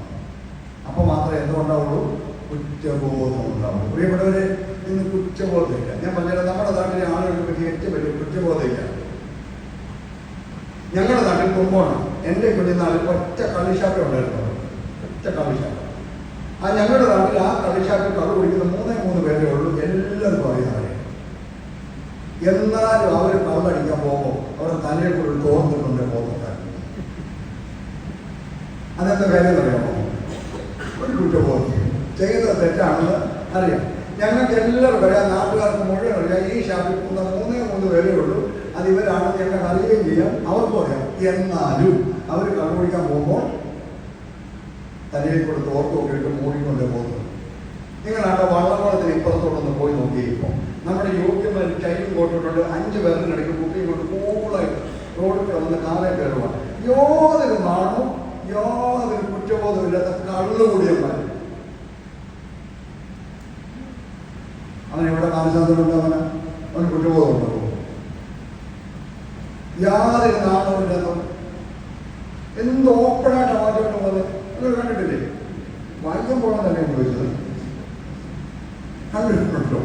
അപ്പൊ മാത്രമേ എന്തുണ്ടാവുള്ളൂ? കുറ്റബോധം ഉണ്ടാവുള്ളൂ. പ്രിയപ്പെട്ടവരെ, ഇന്ന് കുറ്റബോധമില്ല. ഞാൻ പറഞ്ഞത് നമ്മുടെ നാട്ടിലെ ആളുകൾക്ക് പറ്റി ഏറ്റവും വലിയ കുറ്റബോധമില്ല. ഞങ്ങളുടെ നാട്ടിൽ കുമ്പോണം, എൻ്റെ കുഞ്ഞുനാളിൽ ഒറ്റ കള്ളിഷാപ്പേ ഉണ്ടായിരുന്നു. ഒറ്റ കള്ളിഷാപ്പ്. ഞങ്ങളുടെ നാട്ടിൽ ആ കള്ളിഷാപ്പിൽ കള്ളു കുടിക്കുന്ന 3 പേരേ ഉള്ളൂ. എല്ലാവരും പറയുന്നവരെ. എന്നാലും അവർ കള്ളടിക്കാൻ പോകുമ്പോൾ അവരുടെ തലയിൽ കൂടി തോർന്നിട്ടുണ്ട് പോകുന്നത്. അതെന്താ കാര്യം അറിയാമോ? ഒരു കുറ്റബോധം. ചെയ്യുന്നത് തെറ്റാണെന്ന് അറിയാം. ഞങ്ങൾക്ക് എല്ലാവർക്കും അറിയാം, നാട്ടുകാർക്ക് മുഴുവൻ അറിയാം. ഈ ഷാപ്പിൽ പോകുന്ന 3 പേരേ ഉള്ളൂ. അത് ഇവരാണെന്ന് ഞങ്ങൾക്ക് അറിയുകയും ചെയ്യാം, അവർക്കും അറിയാം. എന്നാലും അവർ കണ്ടുപിടിക്കാൻ പോകുമ്പോൾ തലയിൽ കൂടെ തോർത്തൊക്കെ ഇട്ട് മൂടിക്കൊണ്ടേ പോകുന്നത്. നിങ്ങളാണ് വള്ളംകുളത്തിന് ഇപ്പുറത്തോട്ടൊന്ന് പോയി നോക്കിയിരിക്കും. നമ്മുടെ യോഗ്യന്മാർ ടൈം കൊണ്ടിട്ടുണ്ട്. 5 പേരുടെ ഇടയ്ക്ക് കുട്ടിയും കൊണ്ട് കൂളായിട്ട് റോഡിൽ വന്ന് കാലേ കയറുക. യാതൊരു നാണവും യാതൊരു കുറ്റബോധവും ഇല്ലാത്ത കള്ളുകൂടിയന്മാർ. അവനെവിടെ മാനസാന്തരമുണ്ട്? അവന് കുറ്റബോധം ഉണ്ടാവും. യാതൊരു നാണവും ഇല്ലാത്ത എന്ത് ഓപ്പണായിട്ട് മാറ്റം പോലെ നിങ്ങൾ കണ്ടിട്ടില്ലേ? വായിക്കാൻ പോകാൻ തന്നെ ചോദിച്ചത് കണ്ടിട്ടുണ്ടോ?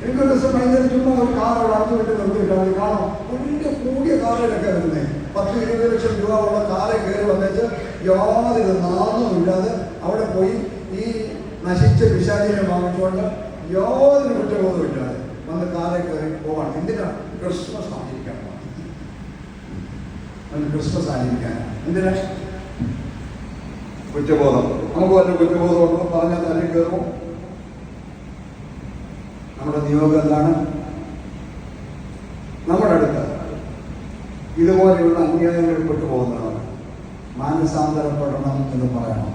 എനിക്കൊരു ദിവസം ഭയങ്കര ചുമ്മാ ഒരു കാർ അവിടെ അടച്ചു വിട്ട് നിർത്തിയിട്ടാണ് കാണാം. വലിയ കൂടിയ കാറിലൊക്കെ വരുന്നത് 10-20 ലക്ഷം രൂപ ഉള്ള കാറെ കയറി വന്നിട്ട് യാതൊരു നാണവും ഇല്ലാതെ അവിടെ പോയി ഈ നശിച്ച പിശാചിനെ വാങ്ങിച്ചുകൊണ്ട് യാതൊരു കുറ്റബോധവും ഇല്ലാതെ വന്ന് കാറെ കയറി പോവാണ്. എന്തിനാണ്? ക്രിസ്മസ് ആചരിക്കാൻ. ക്രിസ്മസ് ആചരിക്കാനാണ്. എന്തിനാ? കുറ്റബോധം. നമുക്ക് വല്ല കുറ്റബോധം ഉണ്ടോ? പറഞ്ഞാൽ തലയിൽ കയറുമോ? നമ്മുടെ നിയോഗം എന്താണ്? നമ്മുടെ അടുത്ത് ഇതുപോലെയുള്ള അന്യായങ്ങളിൽ പെട്ടുപോകുന്നതാണ്. മാനസാന്തരപ്പെടണം എന്ന് പറയണം.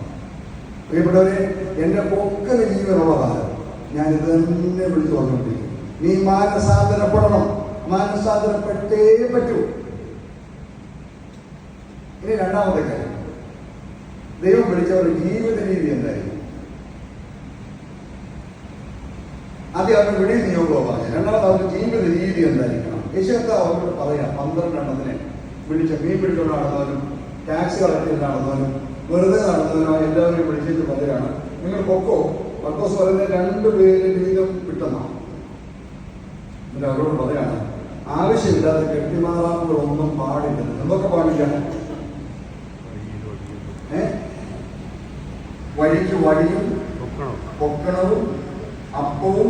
പ്രിയപ്പെട്ടവരെ, എൻ്റെ പൊക്കൽ ജീവനുള്ള കാലം ഞാൻ ഇത് തന്നെ വിളിച്ചു പറഞ്ഞുകൊണ്ടിരിക്കും. നീ മാനസാന്തരപ്പെടണം, മാനസാന്തരപ്പെട്ടേ പറ്റൂ. ഇനി രണ്ടാമത്തെ കാര്യം, ദൈവം വിളിച്ചവരുടെ ജീവിത രീതി എന്തായിരുന്നു? ആദ്യം അവരുടെ വിളി നിയോഗം പറഞ്ഞു. രണ്ടാമത് അവരുടെ ജീവിത രീതി എന്തായിരിക്കണം? യേശുക്രിസ്തു അവരോട് പറയാം, 12 എണ്ണത്തിനെ വിളിച്ച മീൻ പിടിച്ചുകൊണ്ട് നടന്നവനും ടാക്സി കളക്ടർ നടന്നവനും വെറുതെ നടന്നവനോ എല്ലാവരെയും വിളിച്ചിട്ട് പറയുകയാണ്, നിങ്ങൾ പൊക്കോ. പത്തോസ് പറയുന്ന 2 പേര് വീതം വിട്ടെന്നാണ്. എന്നിട്ട് അവരോട് പറയാണ്, ആവശ്യമില്ലാത്ത കെട്ടിമാറാപ്പുകളൊന്നും പാടില്ല. എന്തൊക്കെ പാടില്ല? വഴിക്ക് വഴിയും പൊക്കണവും അപ്പവും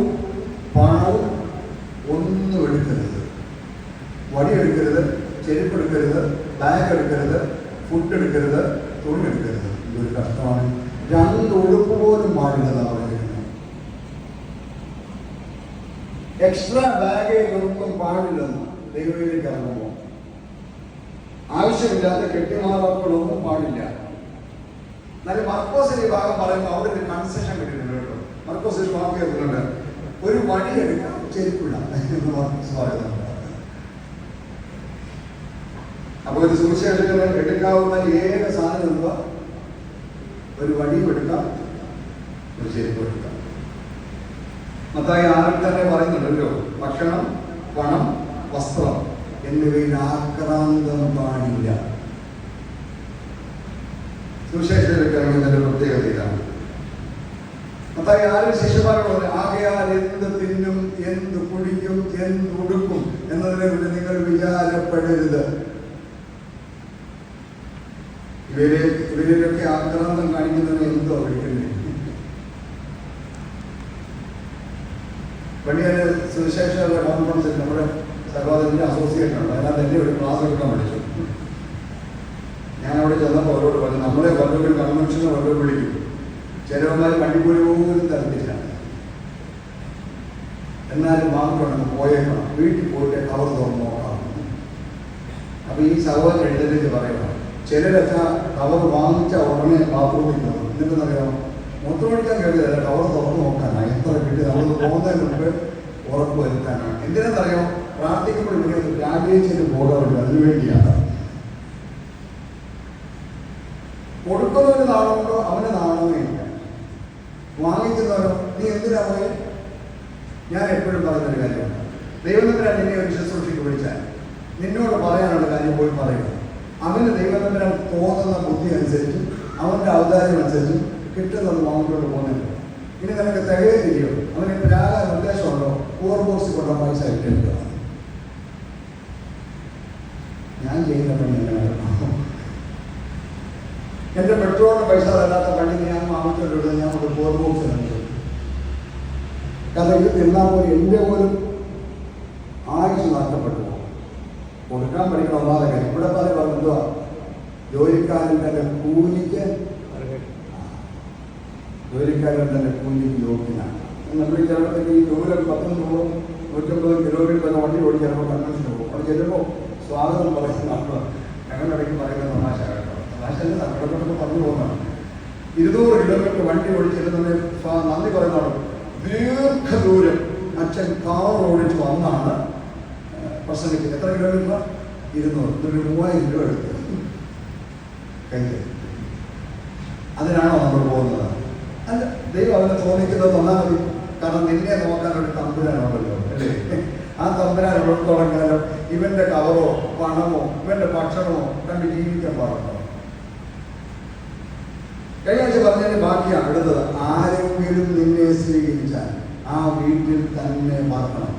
പണവും ഒന്നും എടുക്കരുത്. വടി എടുക്കരുത്, ചെരുപ്പ് എടുക്കരുത്, ബാഗ് എടുക്കരുത്, ഫുഡ് എടുക്കരുത്, തുണി എടുക്കരുത്. ഇതൊരു കഷ്ടമാണ്. 2 ഉടുപ്പ് പോലും പാടില്ലെന്നാണ് പറയുന്നത്. എക്സ്ട്രാ ബാഗേജൊന്നും പാടില്ലെന്ന് ദൈവത്തിലേക്ക് ഇറങ്ങുമ്പോൾ. ആവശ്യമില്ലാത്ത കെട്ടിമാറാപ്പുകളൊന്നും പാടില്ല. എന്നാലും മർക്കോസിന്റെ ഈ ഭാഗം പറയുമ്പോൾ അവിടെ ഒരു കൺസെഷൻ കിട്ടിയിട്ടുണ്ട് കേട്ടോ. മർക്കോസിന്റെ വാക്ക് കേൾക്കുന്നുണ്ട്, ഒരു വടി എടുക്കാം, ചെരുപ്പിടാം എന്ന് മർക്കോസ് പറയുന്നുണ്ട്. അപ്പൊ ഒരു സുവിശേഷത്തിൽ എടുക്കാവുന്ന ഏക സാധനം എന്താ? ഒരു വടിയും എടുക്കാം, ഒരു ചെരുപ്പ് എടുക്കാം. മത്തായി 6 തന്നെ പറയുന്നുണ്ടല്ലോ, ഭക്ഷണം, പണം, വസ്ത്രം എന്നിവയിൽ ആക്രാന്തം പാടില്ല. സുവിശേഷത്തിലേക്ക് ഇറങ്ങുന്നതിന്റെ പ്രത്യേകത ഇതാണ്. മത്തായി 6 ശിഷ്യന്മാരോട് ആകയാൽ എന്ത് തിന്നും, എന്ത് കുടിക്കും, എന്ത് ഉടുക്കും എന്നതിനെ കുറിച്ച് നിങ്ങൾ വിചാരപ്പെടരുത്. ഇവരിലൊക്കെ ആക്രാന്തം കാണിക്കുന്നതിന് എന്തോ വിളിക്കുന്നത്. പള്ളിയാല് സുവിശേഷ കോൺഫറൻസിൽ നമ്മുടെ സഹോദരൻ്റെ അസോസിയേഷൻ ഉണ്ട്. അതിനകത്ത് എൻ്റെ ഒരു ക്ലാസ് എടുക്കാൻ വിളിച്ചു. ഞാൻ അവിടെ ചെന്നപ്പോൾ അവരോട് പറഞ്ഞു, നമ്മളെ വല്ലൊരു കൺവെൻഷന് വല്ലതും വിളിക്കും, ചിലവന്മാർ കണ്ടിക്കൂലി പോലും തരത്തില്ല, എന്നാലും വാങ്ങിക്കണം പോയേക്കണം, വീട്ടിൽ പോയിട്ട് കവർ തുറന്ന് നോക്കാം. അപ്പൊ ഈ സഹോദരൻ എഴുന്നേറ്റ് പറയണം, ചിലരൊക്കെ കവർ വാങ്ങിച്ച ഉടനെ ബാത്റൂമിൽ കയറും. എന്നിട്ടെന്നറിയാം, മൊത്തമൊഴിക്കാൻ കഴിയില്ല, കവർ തുറന്ന് നോക്കാനാണ് എത്ര കിട്ടി, നമ്മൾ പോകുന്നതിന് മുമ്പ് ഉറപ്പ് വരുത്താനാണ്. എന്തിനാണെന്നറിയാം, പ്രാർത്ഥിക്കുമ്പോൾ ഇവിടെ രാജേച്ചിന് ബോധമുണ്ട്, അതിനുവേണ്ടിയാണ്. കൊടുക്കുന്നവന് നാണമുണ്ടോ, അവന് നാണമേ ഇല്ല. വാങ്ങിക്കുന്നവരോ, നീ എന്തിനാ പോയി? ഞാൻ എപ്പോഴും പറയുന്നൊരു കാര്യമാണ്, ദൈവനമ്പരാൻ നിന്നെ ഒരു ശുശ്രൂഷയ്ക്ക് വിളിച്ചാൽ നിന്നോട് പറയാനുള്ള കാര്യം പോയി പറയുക. അവന് ദൈവനമ്പരാൻ തോന്നുന്ന ബുദ്ധി അനുസരിച്ചും അവൻ്റെ ഔദാര്യം അനുസരിച്ചും കിട്ടുന്നത് വാങ്ങിക്കൊണ്ട് പോകുന്നുണ്ട്. ഇനി നിനക്ക് തികയില്ലയോ, അവന് രാഗ നിർദ്ദേശമുണ്ടോ, പൂർ ബോക്സിൽ കൊണ്ട പൈസ ഇട്ടെടുക്കുക. ഞാൻ ചെയ്യുന്നപ്പോൾ എൻ്റെ പെട്രോളിന് പൈസ തരാത്ത പള്ളിക്ക് ഞാൻ വാങ്ങിക്കൊണ്ടിരുന്നത് ഞാൻ ഒരു പൂർ ബോക്സ് നൽകും. കാരണം ഇത് തിന്നാൽ പോലും എൻ്റെ പോലും ആയുസ് നഷ്ടപ്പെട്ടു പോകും. കൊടുക്കാൻ പഠിക്കണം ഒന്നാതെ കാര്യം. ഇവിടെ പറയുമ്പോൾ എന്തുവാ, ജോലിക്കാരൻ തന്നെ കൂലിക്ക് യോഗ്യനാണ്. നമ്മൾ ചിലപ്പോഴത്തേക്ക് ഈ ദൂരം 10-150 കിലോമീറ്റർ വണ്ടി ഓടി ചിലപ്പോൾ കൺവെൻഷന് പോകും. അവിടെ ചെല്ലുമ്പോൾ സ്വാഗതം പറയുന്ന നമ്മൾ ഞങ്ങളിടയ്ക്ക് പറയുന്ന തമാശ കേട്ടോ, തമാശല്ല സങ്കടപ്പെട്ടൊക്കെ പറഞ്ഞു പോകുന്നതാണ്. 200 കിലോമീറ്റർ വണ്ടി ഓടിച്ചിരുന്നതിന് നന്ദി പറയുന്നതാണ്. ദീർഘദൂരം അച്ഛൻ കാർ ഓടിച്ച് വന്നാണ് പ്രസംഗിച്ചത്. എത്ര കിലോമീറ്റർ? 200. ഇതൊരു 3000 രൂപ എടുത്ത് കഴിഞ്ഞു. അതിനാണോ നമ്മൾ പോകുന്നത്? അല്ല, ദൈവം അവനെ തോന്നിക്കുന്നത് തന്നാൽ മതി. കാരണം നിന്നെ നോക്കാനൊരു തമ്പുരാനുണ്ടല്ലോ, അല്ലേ? ആ തമ്പുരാൻ ഉള്ളിടത്തോളം കാലം ഇവന്റെ കവറോ പണമോ ഇവന്റെ ഭക്ഷണമോ കണ്ട് ജീവിക്കാൻ പാടുണ്ടോ? കഴിഞ്ഞ ആഴ്ച പറഞ്ഞതിന് ബാക്കിയാണ് എടുത്തത്. ആരെങ്കിലും നിന്നെ സ്വീകരിച്ചാൽ ആ വീട്ടിൽ തന്നെ പാർക്കണം.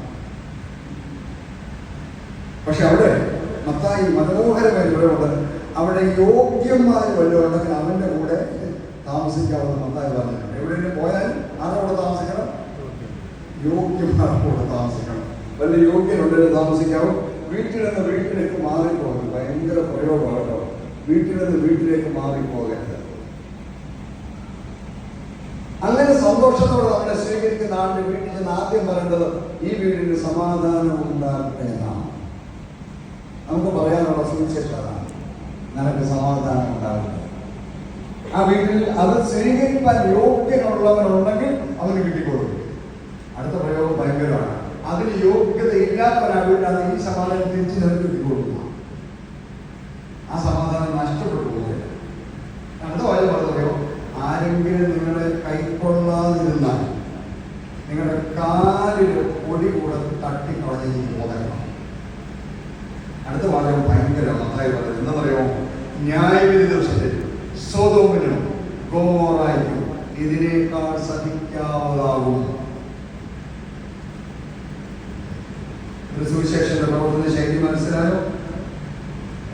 പക്ഷെ അവിടെ മത്തായി മനോഹരമായി ഇവിടെയുണ്ട്. അവിടെ യോഗ്യന്മാർ വല്ലതും ഉണ്ടെങ്കിൽ അവന്റെ കൂടെ താമസിക്കാവുന്ന മത്തായി പറഞ്ഞിട്ടുണ്ട്. എവിടെയെങ്കിലും പോയാൽ ആരോടെ താമസിക്കണം? യോഗ്യന്മാരോട് താമസിക്കണം. വല്ല യോഗ്യനുണ്ടെങ്കിൽ താമസിക്കാവും. വീട്ടിൽ നിന്ന് വീട്ടിലേക്ക് മാറിപ്പോകരുത്. ഭയങ്കര പ്രയോഗമാണ് കേട്ടോ. വീട്ടിൽ നിന്ന് വീട്ടിലേക്ക് മാറിപ്പോകരുത്. അങ്ങനെ സന്തോഷത്തോടെ നമ്മളെ സ്വീകരിക്കുന്ന ആളുടെ വീട്ടിൽ ചെന്ന് ആദ്യം പറയേണ്ടത് ഈ വീടിന് സമാധാനം ഉണ്ടാകട്ടെ എന്നാണ്. നമുക്ക് പറയാനുള്ള സുവിശേഷം അതാണ്, നിനക്ക് സമാധാനം ഉണ്ടാകട്ടെ. ആ വീട്ടിൽ അത് സ്വീകരിക്കാൻ യോഗ്യനുള്ളവനുണ്ടെങ്കിൽ അവന് കിട്ടിക്കൊള്ളും. അടുത്ത പ്രയോഗം ഭയങ്കരമാണ്. അതിന് യോഗ്യത ഇല്ലാത്തവരാണ് ഈ സമാധാനം തിരിച്ച് നിനക്ക് കിട്ടിക്കൊള്ളുക. ആ സമാധാനം നഷ്ടപ്പെട്ടു പോകില്ല. അടുത്ത വാചകം പറഞ്ഞോ, ആരെങ്കിലും നിങ്ങളെ കൈക്കൊള്ളാതിരുന്നാൽ നിങ്ങളുടെ കാലിൽ പൊടി കൂടെ തട്ടിക്കളഞ്ഞ് പോകണം. അടുത്ത വാചകം ഭയങ്കര നന്നായി പറയുന്നത് എന്താ പറയുമോ, ന്യായവിധി ദിവസത്തിൽ സൊദോമിനും ഗൊമോറായ്ക്കും ഇതിനേക്കാൾ സഹിക്കാവതാകും. സുവിശേഷന്റെ പ്രവർത്തന ശൈലി മനസ്സിലായോ?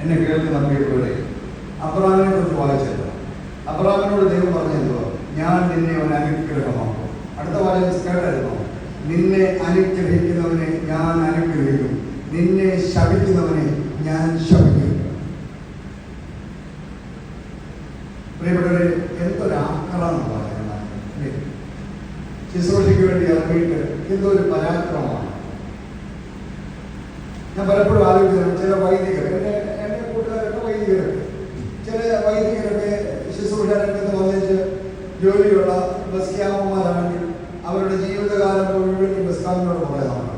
എന്നെ കേൾക്കുന്ന പ്രിയപ്പെട്ടവരെ, അബ്രഹാമിനെ കുറിച്ച് വായിച്ചല്ലോ. അബ്രഹാമിനോട് ദൈവം പറഞ്ഞെന്തുവാ, ഞാൻ നിന്നെ അവൻ അനുഗ്രഹമാക്കും. അടുത്ത വാചകം കേട്ടായിരുന്നോ, നിന്നെ അനുഗ്രഹിക്കുന്നവനെ ഞാൻ അനുഗ്രഹിക്കും, നിന്നെ ശപിക്കുന്നവനെ ഞാൻ ശപിക്കും. പ്രിയപ്പെട്ടവരെ, എന്തൊരാക്രമണം പറയുന്നത്! ശുശ്രൂഷയ്ക്ക് വേണ്ടി ഇറങ്ങിയിട്ട് എന്തൊരു പരാക്രമമാണ്. ഞാൻ പലപ്പോഴും ആലോചിക്കുന്നത്, ചില വൈദികർ, എൻ്റെ കൂട്ടുകാരൊക്കെ വൈദികരൊക്കെ, ചില വൈദികരൊക്കെ ശുശ്രൂഷ രംഗത്ത് വന്നിച്ച് ജോലിയുള്ള ബസ് ക്യാമ്പന്മാരാണെങ്കിൽ അവരുടെ ജീവിതകാലം മുഴുവൻ ബസ് ക്യാമ്പിനോട് പറയുന്നതാണ്.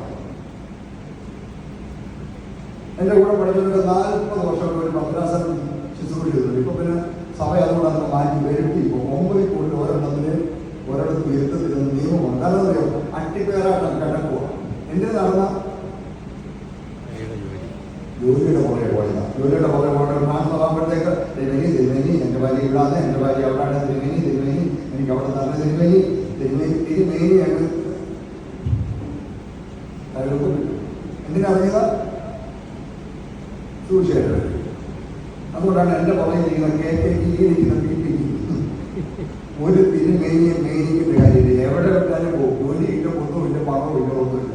എൻ്റെ കൂടെ പഠിച്ചിട്ട് 40 വർഷം ഒരു മദ്രാസൻ ശുശ്രൂഷ ചെയ്തിട്ടുണ്ട്. ഇപ്പൊ പിന്നെ സഭ അതുകൊണ്ട് അതിനെ മാറ്റി വരുത്തി. ഇപ്പോൾ 9 കൂടുതൽ ഒരിടത്ത് ഇരുത്തത്തിരുന്ന നിയമമുണ്ട്. അല്ലെന്നറിയോ, അട്ടിപ്പേരാട്ടം കിടക്കുക. എന്തിനു നടന്ന ജോലിയുടെ പോലെ പോലെ ട്രാൻസ്ഫർ തിരുമേനി എൻ്റെ ഭാര്യ ഇവിടാന്ന്, എൻ്റെ ഭാര്യ അവിടാണ്, തിരുമേനി എനിക്ക് അവിടെ തന്നെ തിരുമേനിയാണ്. എന്തിനറിയുക? തീർച്ചയായിട്ടും. അതുകൊണ്ടാണ് എൻ്റെ പറഞ്ഞിരിക്കുന്ന ഇരിക്കുന്ന പി ഒരു തിരുമേനിയെ മേനിക്കേണ്ട കാര്യമില്ല. എവിടെ വെച്ചാലും പോകും. ജോലിയില്ല, ഒന്നുമില്ല, പണമില്ല, ഒന്നുമില്ല.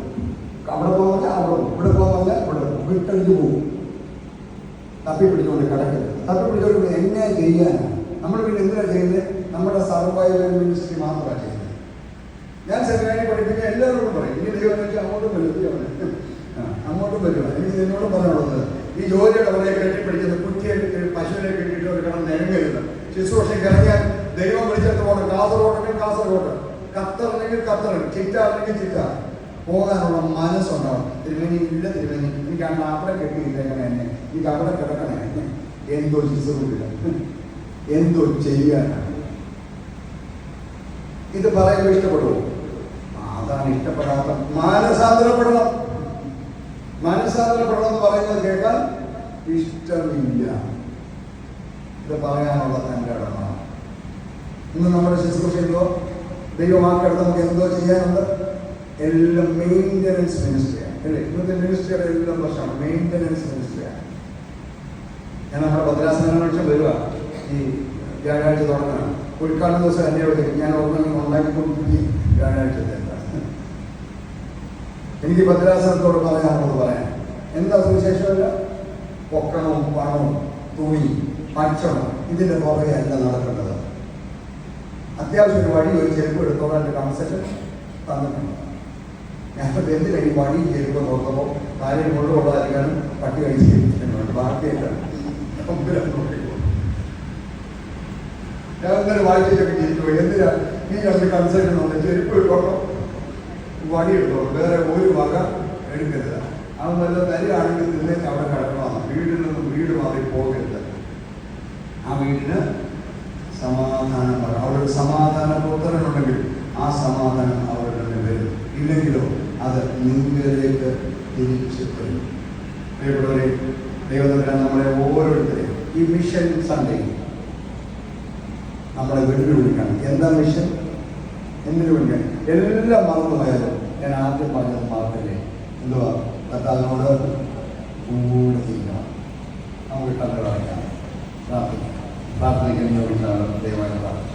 അവിടെ പോകാൻ അവിടെ ഇവിടെ പോകാൻ ഇവിടെ വിട്ടടിച്ച് പോകും. തപ്പി പിടിച്ചുകൊണ്ട് കിടക്കരുത്. തപ്പി പിടിച്ചുകൊണ്ട് എങ്ങനെ ചെയ്യാനാണ്? നമ്മൾ പിന്നെ എന്തിനാണ് ചെയ്യുന്നത്? നമ്മുടെ സർവൈവൽ മിനിസ്ട്രി മാത്രമാണ് ചെയ്യുന്നത്. ഞാൻ സെമിനാരി പഠിപ്പിക്കാൻ എല്ലാവരോടും പറയും, ഇനി ദൈവം വെച്ചാൽ അങ്ങോട്ടും വരും, അങ്ങോട്ടും വരും. എനിക്ക് നിന്നോടും പറയാനുള്ളത്, ഈ ജോലിയുടെ പോലെ കെട്ടിപ്പിടിക്കുന്ന കുറ്റിയെ പശുവിനെ കെട്ടിയിട്ട് ഒരു കിടന്ന് നിരങ്ങരുത്. ശുശ്രൂഷയ്ക്ക് ഇറങ്ങിയാൽ ദൈവം വിളിച്ചിട്ട് പോകണം. കാസർഗോഡെങ്കിൽ കാസർഗോഡ്, ഖത്തറില്ലെങ്കിൽ ഖത്തർ, ചിറ്റാറില്ലെങ്കിൽ ചിറ്റാർ പോകാനുള്ള മനസ്സുണ്ടാവും. തിരുമേനി ഇല്ല, തിരുമേനി എനിക്ക് അന്ന് അവിടെ കെട്ടിയിട്ടേക്കണേ, എന്നെ എനിക്ക് അവിടെ കിടക്കണേ, എന്തോ ശുശ്രൂഷില്ല, എന്തോ ചെയ്യാനാണ്. ഇത് പറയുമ്പോൾ ഇഷ്ടപ്പെടുമോ? അതാണ് ഇഷ്ടപ്പെടാത്ത. മാനസാന്തരപ്പെടണം. മനസ്സാന്തരപ്പെടണം എന്ന് പറയുന്നത് കേൾക്കാൻ ഇഷ്ടമില്ല. ഇത് പറയാനുള്ള തൻ്റെ ഇടമാണ്. ഇന്ന് നമ്മുടെ ശുശ്രൂഷയിലോ ദൈവമാക്കെടുത്ത് നമുക്ക് എന്തോ ചെയ്യാനുണ്ട്? എല്ലാം മെയിൻ്റനൻസ് മിനിസ്ട്രിയാണ് അല്ലേ? ഇന്നത്തെ മിനിസ്ട്രിയുടെ എല്ലാം പ്രശ്നമാണ് മെയിൻ്റനൻസ് മിനിസ്ട്രിയാണ്. ഞാൻ നമ്മുടെ ഭദ്രാസനം വരിക ഈ വ്യാഴാഴ്ച തുടങ്ങാണ്. ഉദ്ഘാടന ദിവസം എൻ്റെ അവിടെ ഞാൻ ഉണ്ടാക്കിക്കൊണ്ടിരിക്കും. വ്യാഴാഴ്ചത്തെ എനിക്ക് ഭദ്രാസനത്തോട് പറയാനുള്ളത് പറയാൻ എന്താ സുവിശേഷമല്ല? പൊക്കണവും പണവും തുണി ഭക്ഷണം ഇതിൻ്റെ പുറകെയല്ല നടക്കേണ്ടത്. അത്യാവശ്യം ഒരു വഴി ഒരു ചെരുപ്പ് എടുത്തോളാൻ എൻ്റെ കൺസെഷൻ തന്നിട്ടുണ്ട്. ഞാനിപ്പോൾ എന്തിനാണ് ഈ വഴി ചെരുപ്പ് നോക്കുമ്പോൾ കാര്യം കൊണ്ടുപോകാതിരിക്കാനും പട്ടി കഴിച്ച് ചെയ്തിട്ടുണ്ട്. ബാക്കിയല്ല ഞാൻ ഇന്നലെ വായിച്ചൊക്കെ ചെയ്തു. എന്തിനാ ഈ രണ്ട് കൺസെഷൻ ഉണ്ട്? ചെരുപ്പ് എടുത്തോളൂ, വടി എടുത്തോളൂ, വേറെ ഒരു വക എടുക്കരുത്. അത് നല്ല തരികയാണെങ്കിൽ നിന്നേക്ക് അവിടെ കിടക്കണം. വീട്ടിൽ നിന്നും വീട് മാറി പോകരുത്. ആ വീടിന് സമാധാനം പറയാം. അവിടെ ഒരു സമാധാന പുത്രനുണ്ടെങ്കിൽ ആ സമാധാനം അവിടെ തന്നെ വരും. ഇല്ലെങ്കിലോ അത് നിങ്ങളിലേക്ക് തിരിച്ചു വരും. പ്രിയപ്പെട്ടവരെ, ദൈവത്തിൻ്റെ നമ്മളെ ഓരോരുത്തരെയും ഈ മിഷൻ സൺഡേ നമ്മളെ വെല്ലുവിളിക്കണം. എന്താ മിഷൻ? എന്തിനു വേണ്ടിയാണ്? എല്ലാം മറന്നു പോയാലും ഞാൻ ആദ്യം പറഞ്ഞത് മാത്രമേ എന്തുവാ? കർത്താവിനോട് കൂടെ ചെയ്യണം. നമുക്ക് കണ്ടുകളാണ് പ്രാർത്ഥിക്കാം. പ്രാർത്ഥനയ്ക്ക് ദൈവമായി പ്രാർത്ഥിക്കാം.